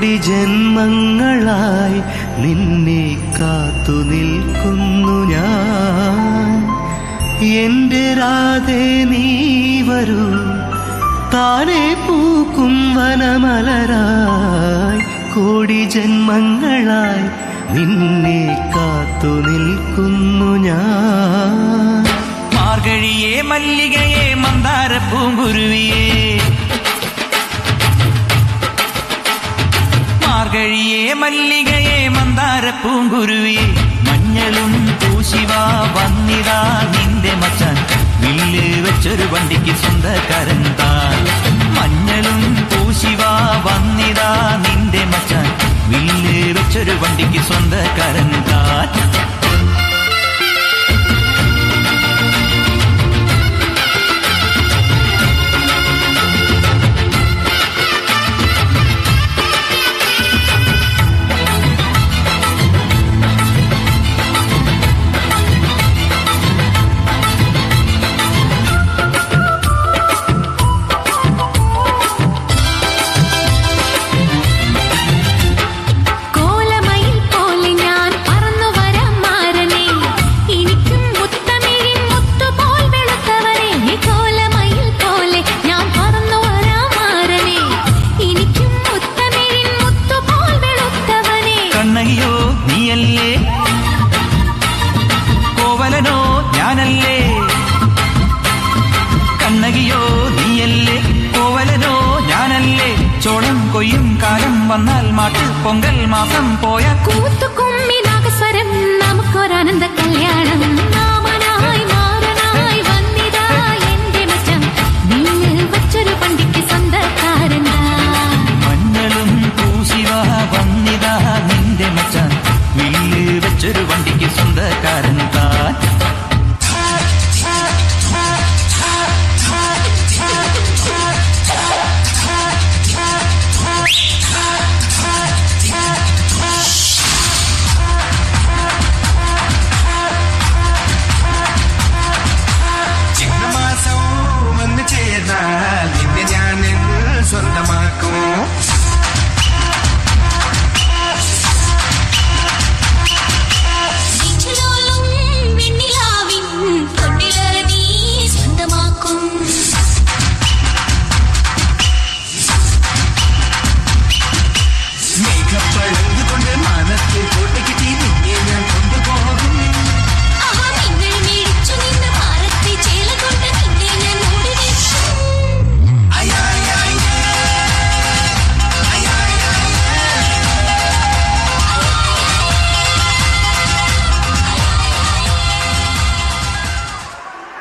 കോടി ജന്മങ്ങളായി നിന്നെ കാത്തു നിൽക്കുന്നു ഞാൻ. എന്റെ രാധേ നീ വരൂ, താനെ പൂക്കും വനമലരായി. കോടി ജന്മങ്ങളായി നിന്നെ കാത്തു നിൽക്കുന്നു ഞാൻ. മാർഗഴിയേ മല്ലികയെ മന്ദാര പൂങ്കുരുവിയേ, മാർഗഴിയേ മല്ലികയെ മന്ദാര പൂങ്കുരുവിയേ. മഞ്ഞളും പൂശിവാ വന്നിതാ നിന്റെ മച്ചാൻ, വില്ല് വെച്ചൊരു വണ്ടിക്ക് സ്വന്തക്കാരൻ താൻ. മഞ്ഞളും പൂശിവാ വന്നിതാ നിന്റെ മച്ചാൻ, വില്ല് വെച്ചൊരു വണ്ടിക്ക് സ്വന്തക്കാരൻ താൻ. കണ്ണകിയോ നീയല്ലേ, കോവലനോ ഞാനല്ലേ. കണ്ണകിയോ നീയല്ലേ, കോവലനോ ഞാനല്ലേ. ചോളം കൊയ്യും കാലം വന്നാൽ മാട്ട് പൊങ്കൽ മാസം പോയ കൂത്തുകുമ്മി നാഗസ്വരം നമുക്കൊരാനന്ദ കല്യാണം. നാമനായി മാറനായി വന്നിതാ എന്റെ മച്ചം, വില്ലിൽ വച്ചൊരു പണ്ടിക്ക് സ്വന്തക്കാരൻ. മഞ്ഞളും പൂശിവാ വന്നിതാ നിന്റെ മച്ചാൻ, വില്ല് വെച്ചൊരു വണ്ടിക്ക് സ്വന്തക്കാരൻ താൻ. ചിങ്ങമാസം വന്നു ചേർന്നാൽ നിന്നെ ഞാൻ സ്വന്തമാക്കും. മേഘപ്പഴുതുകൊണ്ട് മനത്തിൽ